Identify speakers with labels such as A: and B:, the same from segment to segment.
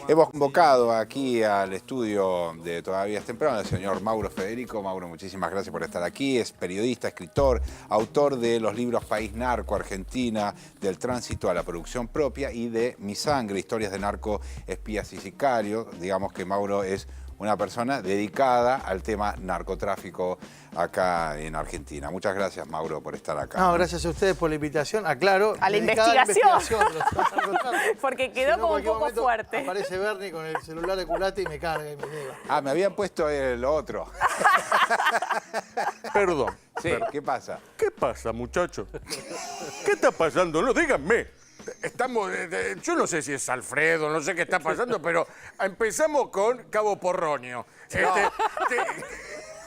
A: Hemos convocado aquí al estudio de Todavía es temprano al señor Mauro Federico. Mauro, muchísimas gracias por estar aquí. Es periodista, escritor, autor de los libros País Narco, Argentina, del tránsito a la producción propia y de Mi Sangre, historias de narco, espías y sicarios. Digamos que Mauro es una persona dedicada al tema narcotráfico acá en Argentina. Muchas gracias, Mauro, por estar acá.
B: No, gracias a ustedes por la invitación. Aclaro,
C: a la investigación. Porque quedó como un poco fuerte.
B: Aparece Bernie con el celular de culate y me carga y me lleva.
A: Ah, me habían puesto el otro.
D: Perdón.
A: Sí, ¿qué pasa?
D: ¿Qué pasa, muchacho? ¿Qué está pasando? No, díganme. Estamos, yo no sé si es Alfredo, no sé qué está pasando, pero empezamos con Cabo Porroño.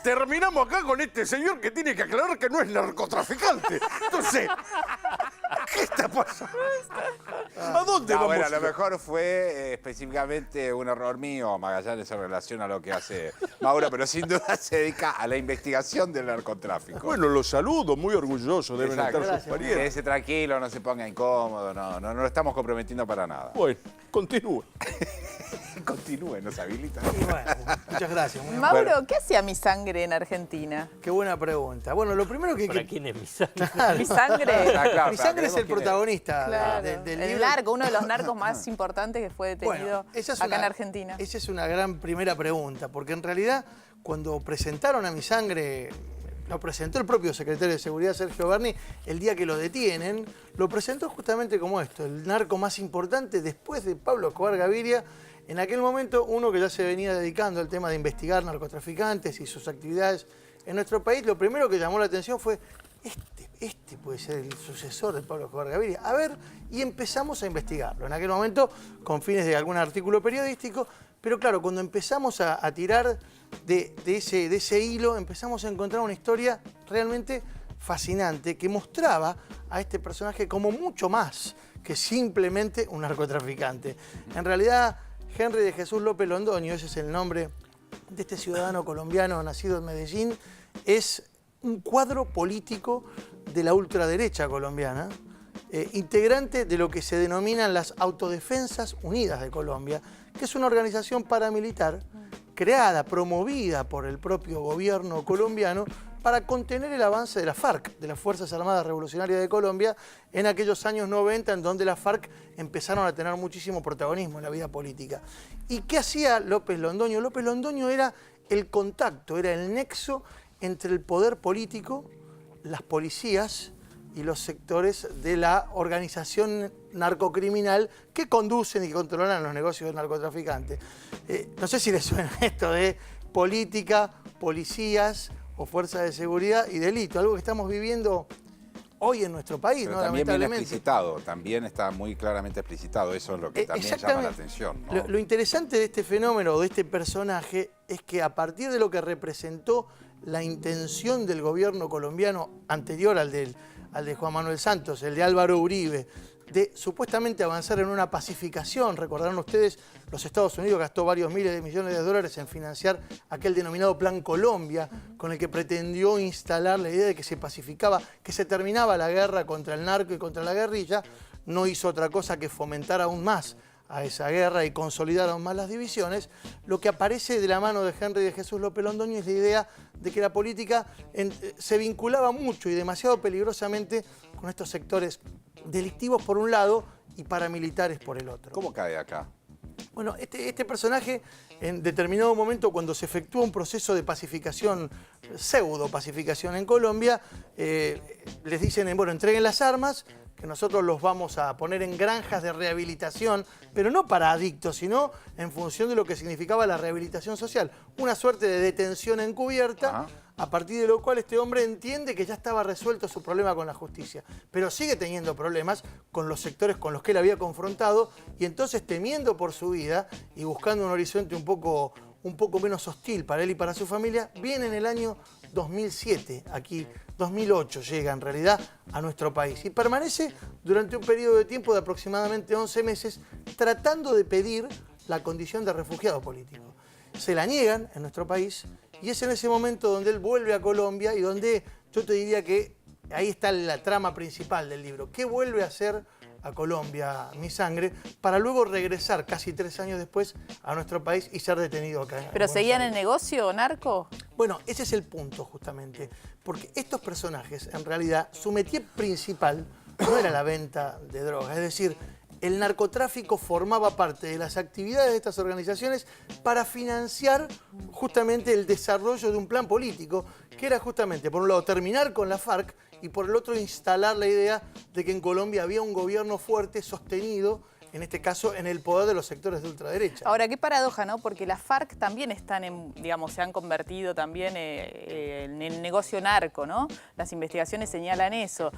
D: Terminamos acá con este señor que tiene que aclarar que no es narcotraficante. Entonces, ¿qué está pasando? ¿A dónde vamos?
A: Bueno, a lo mejor fue específicamente un error mío, Magallanes, en relación a lo que hace Mauro, pero sin duda se dedica a la investigación del narcotráfico.
D: Bueno, los saludo, muy orgulloso, deben estar sus parientes.
A: Quédese tranquilo, no se ponga incómodo, no lo estamos comprometiendo para nada.
D: Bueno, continúe.
A: Continúe, nos habilita.
B: Y bueno, muchas gracias. Muy
C: Mauro,
A: Bueno.
C: ¿qué hacía Mi Sangre en Argentina?
B: Qué buena pregunta. Bueno, lo primero que...
E: ¿Para quién es Mi Sangre?
C: Mi Sangre.
A: Ah, claro,
B: Mi Sangre es el protagonista
C: Claro,
B: del
C: el
B: libro.
C: narco, uno de los narcos más importantes que fue detenido acá en Argentina.
B: Esa es una gran primera pregunta, porque en realidad cuando presentaron a Mi Sangre, lo presentó el propio secretario de Seguridad, Sergio Berni, el día que lo detienen, lo presentó justamente como esto, el narco más importante después de Pablo Escobar Gaviria. En aquel momento, uno que ya se venía dedicando al tema de investigar narcotraficantes y sus actividades en nuestro país, lo primero que llamó la atención fue, este puede ser el sucesor de Pablo Escobar Gaviria. A ver, y empezamos a investigarlo. En aquel momento, con fines de algún artículo periodístico, pero claro, cuando empezamos a tirar de ese hilo, empezamos a encontrar una historia realmente fascinante que mostraba a este personaje como mucho más que simplemente un narcotraficante. En realidad, Henry de Jesús López Londoño, ese es el nombre de este ciudadano colombiano nacido en Medellín, es un cuadro político de la ultraderecha colombiana, integrante de lo que se denominan las Autodefensas Unidas de Colombia, que es una organización paramilitar creada, promovida por el propio gobierno colombiano para contener el avance de la FARC, de las Fuerzas Armadas Revolucionarias de Colombia, en aquellos años 90, en donde las FARC empezaron a tener muchísimo protagonismo en la vida política. ¿Y qué hacía López Londoño? López Londoño era el contacto, era el nexo entre el poder político, las policías y los sectores de la organización narcocriminal que conducen y controlan los negocios de narcotraficantes. No sé si les suena esto de política, policías o fuerzas de seguridad y delito, algo que estamos viviendo hoy en nuestro país,
A: pero
B: ¿no?
A: También viene
B: Lamentablemente.
A: explicitado, también está muy claramente explicitado, eso es lo que también llama la atención, ¿no?
B: Lo interesante de este fenómeno, de este personaje, es que a partir de lo que representó la intención del gobierno colombiano anterior al de Juan Manuel Santos, el de Álvaro Uribe, de supuestamente avanzar en una pacificación. Recordarán ustedes, los Estados Unidos gastó varios miles de millones de dólares en financiar aquel denominado Plan Colombia, con el que pretendió instalar la idea de que se pacificaba, que se terminaba la guerra contra el narco y contra la guerrilla. No hizo otra cosa que fomentar aún más a esa guerra y consolidar aún más las divisiones. Lo que aparece de la mano de Henry de Jesús López Londoño es la idea de que la política se vinculaba mucho y demasiado peligrosamente con estos sectores delictivos por un lado y paramilitares por el otro.
A: ¿Cómo cae acá?
B: Bueno, este personaje, en determinado momento, cuando se efectúa un proceso de pacificación, pseudo-pacificación en Colombia, les dicen, bueno, entreguen las armas, que nosotros los vamos a poner en granjas de rehabilitación, pero no para adictos, sino en función de lo que significaba la rehabilitación social. Una suerte de detención encubierta, a partir de lo cual este hombre entiende que ya estaba resuelto su problema con la justicia, pero sigue teniendo problemas con los sectores con los que él había confrontado, y entonces, temiendo por su vida y buscando un horizonte un poco menos hostil para él y para su familia, viene en el año 2007, aquí 2008 llega en realidad a nuestro país y permanece durante un periodo de tiempo de aproximadamente 11 meses tratando de pedir la condición de refugiado político. Se la niegan en nuestro país y es en ese momento donde él vuelve a Colombia y donde yo te diría que ahí está la trama principal del libro. ¿Qué vuelve a hacer a Colombia Mi Sangre, para luego regresar casi 3 años después a nuestro país y ser detenido acá.
C: ¿Pero seguían el negocio narco?
B: Bueno, ese es el punto justamente, porque estos personajes, en realidad, su métier principal no era la venta de drogas, es decir, el narcotráfico formaba parte de las actividades de estas organizaciones para financiar justamente el desarrollo de un plan político, que era justamente, por un lado, terminar con la FARC y por el otro, instalar la idea de que en Colombia había un gobierno fuerte, sostenido, en este caso, en el poder de los sectores de ultraderecha.
C: Ahora, qué paradoja, ¿no? Porque las FARC también están en, digamos, se han convertido también en el negocio narco, ¿no? Las investigaciones señalan eso.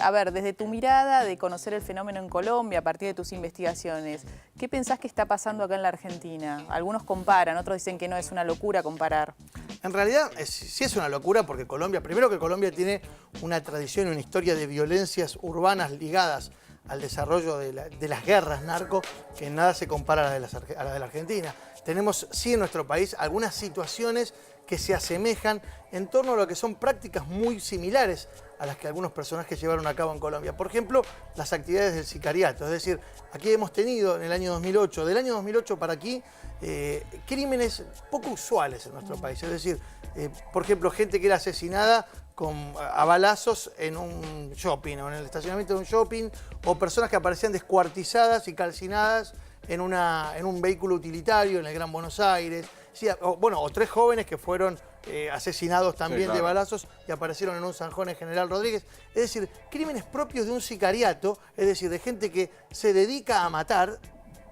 C: A ver, desde tu mirada de conocer el fenómeno en Colombia, a partir de tus investigaciones, ¿qué pensás que está pasando acá en la Argentina? Algunos comparan, otros dicen que no, es una locura comparar.
B: En realidad, sí es una locura porque Colombia, primero que Colombia tiene una tradición y una historia de violencias urbanas ligadas al desarrollo de las guerras narco, que nada se compara a la de la Argentina. Tenemos, sí, en nuestro país algunas situaciones que se asemejan en torno a lo que son prácticas muy similares a las que algunos personajes llevaron a cabo en Colombia. Por ejemplo, las actividades del sicariato. Es decir, aquí hemos tenido en el año 2008, del año 2008 para aquí, crímenes poco usuales en nuestro país. Es decir, por ejemplo, gente que era asesinada a balazos en un shopping o en el estacionamiento de un shopping, o personas que aparecían descuartizadas y calcinadas en un vehículo utilitario en el Gran Buenos Aires. Sí, o 3 jóvenes que fueron asesinados también, sí, claro, de balazos y aparecieron en un zanjón en General Rodríguez. Es decir, crímenes propios de un sicariato, es decir, de gente que se dedica a matar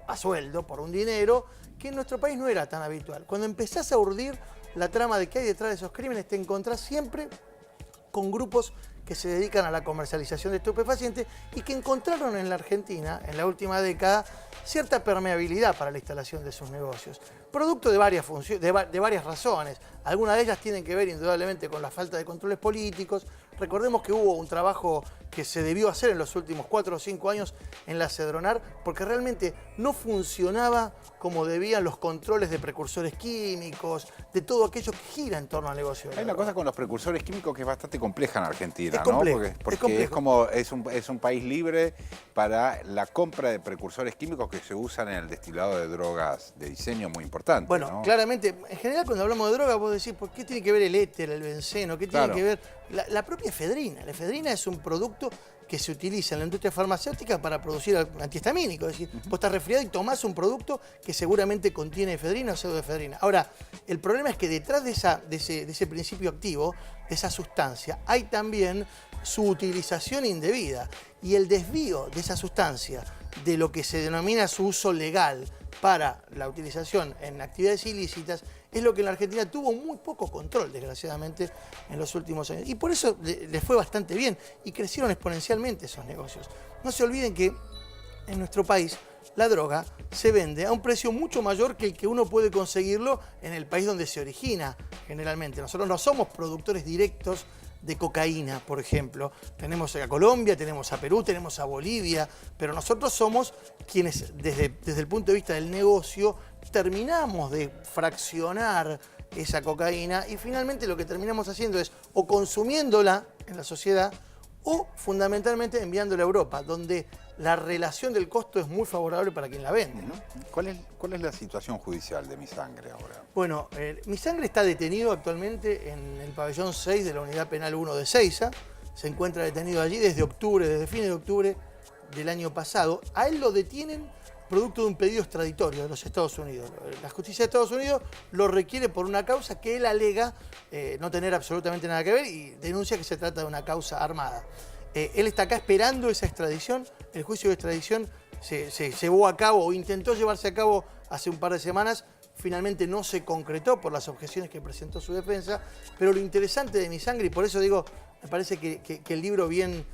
B: a sueldo por un dinero que en nuestro país no era tan habitual. Cuando empezás a urdir la trama de qué hay detrás de esos crímenes, te encontrás siempre con grupos que se dedican a la comercialización de estupefacientes y que encontraron en la Argentina, en la última década, cierta permeabilidad para la instalación de sus negocios. Producto de varias razones. Algunas de ellas tienen que ver indudablemente con la falta de controles políticos. Recordemos que hubo un trabajo que se debió hacer en los últimos 4 o 5 años en la Cedronar, porque realmente no funcionaba como debían los controles de precursores químicos, de todo aquello que gira en torno al negocio.
A: Hay una cosa con los precursores químicos que es bastante compleja en Argentina,
B: es complejo,
A: ¿no? Porque es un país libre para la compra de precursores químicos que se usan en el destilado de drogas de diseño muy importante.
B: Bueno, ¿no? Claramente, en general cuando hablamos de drogas vos decís, ¿por qué tiene que ver el éter, el benceno? ¿Qué tiene que ver la propia efedrina? La efedrina es un producto que se utiliza en la industria farmacéutica para producir antihistamínicos. Es decir, vos estás resfriado y tomás un producto que seguramente contiene efedrina o pseudoefedrina. Ahora, el problema es que detrás de ese principio activo, de esa sustancia, hay también su utilización indebida. Y el desvío de esa sustancia de lo que se denomina su uso legal para la utilización en actividades ilícitas es lo que en la Argentina tuvo muy poco control, desgraciadamente, en los últimos años. Y por eso les fue bastante bien y crecieron exponencialmente esos negocios. No se olviden que en nuestro país la droga se vende a un precio mucho mayor que el que uno puede conseguirlo en el país donde se origina generalmente. Nosotros no somos productores directos de cocaína, por ejemplo. Tenemos a Colombia, tenemos a Perú, tenemos a Bolivia, pero nosotros somos quienes, desde el punto de vista del negocio, terminamos de fraccionar esa cocaína y finalmente lo que terminamos haciendo es o consumiéndola en la sociedad o fundamentalmente enviándola a Europa, donde la relación del costo es muy favorable para quien la vende, ¿no?
A: ¿Cuál es la situación judicial de Mi Sangre ahora?
B: Bueno, Mi Sangre está detenido actualmente en el pabellón 6 de la Unidad Penal 1 de Seiza. Se encuentra detenido allí desde fines de octubre del año pasado. A él lo detienen producto de un pedido extraditorio de los Estados Unidos. La justicia de Estados Unidos lo requiere por una causa que él alega no tener absolutamente nada que ver y denuncia que se trata de una causa armada. Él está acá esperando esa extradición. El juicio de extradición se llevó a cabo o intentó llevarse a cabo hace un par de semanas. Finalmente no se concretó por las objeciones que presentó su defensa. Pero lo interesante de Mi Sangre, y por eso digo, me parece que el libro bien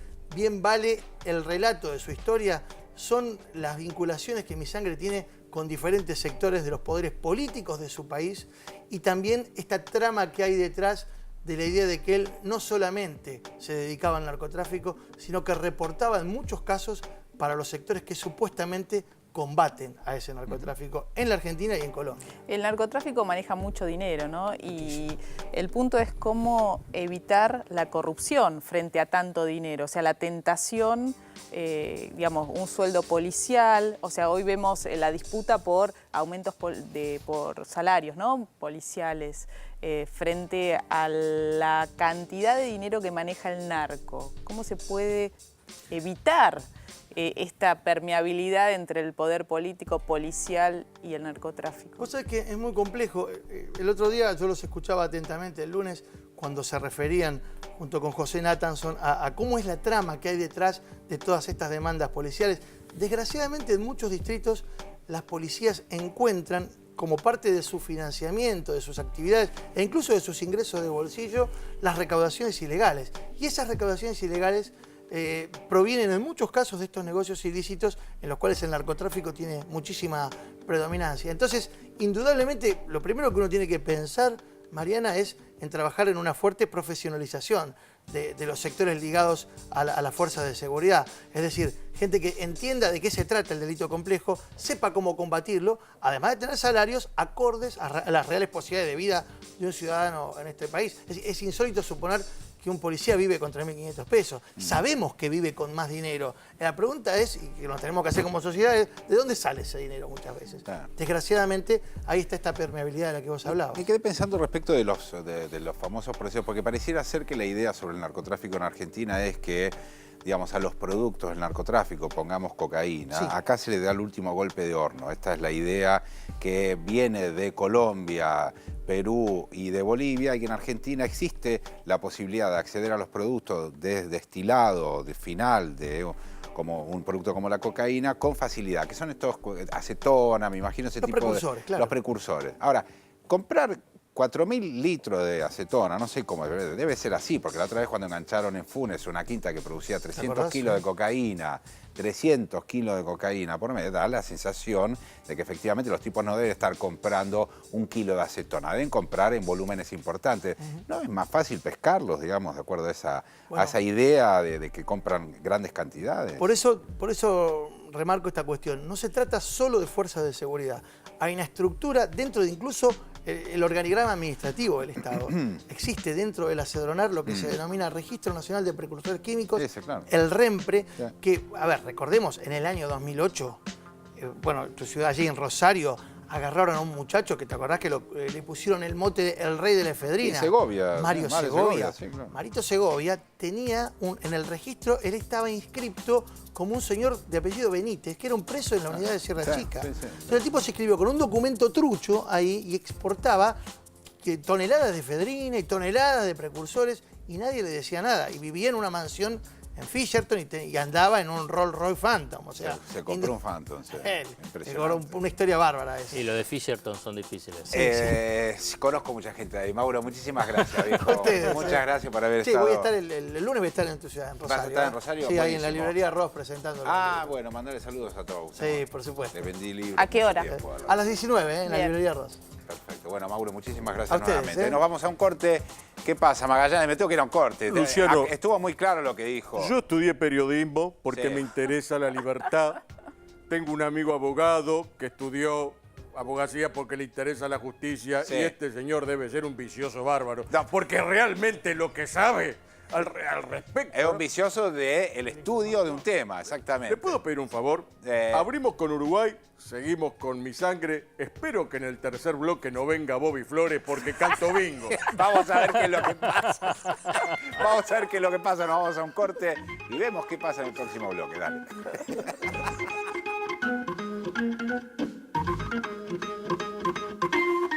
B: vale el relato de su historia, son las vinculaciones que Mi Sangre tiene con diferentes sectores de los poderes políticos de su país y también esta trama que hay detrás de la idea de que él no solamente se dedicaba al narcotráfico, sino que reportaba en muchos casos para los sectores que supuestamente combaten a ese narcotráfico en la Argentina y en Colombia?
C: El narcotráfico maneja mucho dinero, ¿no? Y el punto es cómo evitar la corrupción frente a tanto dinero. O sea, la tentación, digamos, un sueldo policial. O sea, hoy vemos la disputa por aumentos por salarios, ¿no? Policiales, frente a la cantidad de dinero que maneja el narco. ¿Cómo se puede evitar esta permeabilidad entre el poder político, policial y el narcotráfico?
B: Vos sabés que es muy complejo. El otro día yo los escuchaba atentamente, el lunes, cuando se referían junto con José Nathanson a cómo es la trama que hay detrás de todas estas demandas policiales. Desgraciadamente en muchos distritos las policías encuentran como parte de su financiamiento, de sus actividades e incluso de sus ingresos de bolsillo, las recaudaciones ilegales. Y esas recaudaciones ilegales provienen en muchos casos de estos negocios ilícitos en los cuales el narcotráfico tiene muchísima predominancia. Entonces, indudablemente, lo primero que uno tiene que pensar, Mariana, es en trabajar en una fuerte profesionalización de los sectores ligados a la fuerza de seguridad. Es decir, gente que entienda de qué se trata el delito complejo, sepa cómo combatirlo, además de tener salarios acordes a las reales posibilidades de vida de un ciudadano en este país. Es insólito suponer que un policía vive con 3.500 pesos. Sabemos que vive con más dinero. La pregunta es, y que nos tenemos que hacer como sociedad, es ¿de dónde sale ese dinero muchas veces? Claro. Desgraciadamente, ahí está esta permeabilidad de la que vos hablabas.
A: Me quedé pensando respecto de los famosos precios, porque pareciera ser que la idea sobre el narcotráfico en Argentina es que, digamos, a los productos del narcotráfico, pongamos cocaína, sí, acá se le da el último golpe de horno. Esta es la idea que viene de Colombia, Perú y de Bolivia, y que en Argentina existe la posibilidad de acceder a los productos de destilado, de final, como un producto como la cocaína, con facilidad, que son estos acetona, me imagino ese tipo de... Los precursores, claro. Los precursores. Ahora, comprar 4.000 litros de acetona, no sé cómo, debe ser así, porque la otra vez cuando engancharon en Funes una quinta que producía 300 kilos de cocaína, 300 kilos de cocaína por mes, da la sensación de que efectivamente los tipos no deben estar comprando 1 kilo de acetona, deben comprar en volúmenes importantes. ¿No es más fácil pescarlos, digamos, de acuerdo a esa idea de que compran grandes cantidades?
B: Por eso remarco esta cuestión. No se trata solo de fuerzas de seguridad. Hay una estructura dentro de incluso el organigrama administrativo del Estado. Existe dentro del Acedronar lo que se denomina Registro Nacional de Precursores Químicos, claro, el REMPRE, que, a ver, recordemos, en el año 2008, bueno, tu ciudad allí en Rosario, agarraron a un muchacho que te acordás que le pusieron el mote de el rey de la efedrina.
A: Sí, Segovia.
B: Mario Segovia.
A: Sí, claro.
B: Marito Segovia tenía, en el registro, él estaba inscripto como un señor de apellido Benítez, que era un preso en la unidad de Sierra Chica. Entonces el tipo se inscribió con un documento trucho ahí y exportaba toneladas de efedrina y toneladas de precursores y nadie le decía nada. Y vivía en una mansión en Fisherton y andaba en un Rolls Royce Phantom. O sea,
A: se compró un Phantom. Sí.
B: Una historia bárbara esa.
E: Y lo de Fisherton son difíciles.
A: Sí. Conozco mucha gente de ahí. Mauro, muchísimas gracias, viejo. Muchas gracias por haber estado.
B: Voy a estar el lunes, voy a estar en tu ciudad, en Rosario.
A: ¿Vas a estar en Rosario?
B: Sí, ahí en la librería Ross presentando.
A: Bueno, mandale saludos a todos.
B: Sí, por supuesto.
A: Le vendí libros.
C: ¿A qué hora?
B: A las 19, en la librería Ross.
A: Perfecto. Bueno, Mauro, muchísimas gracias nuevamente. Nos vamos a un corte. ¿Qué pasa, Magallanes? Me tengo que ir a un corte.
D: Luciano,
A: estuvo muy claro lo que dijo.
D: Yo estudié periodismo porque me interesa la libertad. Tengo un amigo abogado que estudió abogacía porque le interesa la justicia y este señor debe ser un vicioso bárbaro. Porque realmente lo que sabe al respecto...
A: Es un vicioso del estudio de un tema, exactamente.
D: ¿Le puedo pedir un favor? Abrimos con Uruguay, seguimos con Mi Sangre. Espero que en el tercer bloque no venga Bobby Flores porque canto bingo.
A: Vamos a ver qué es lo que pasa. Vamos a ver qué es lo que pasa. Nos vamos a un corte y vemos qué pasa en el próximo bloque. Dale.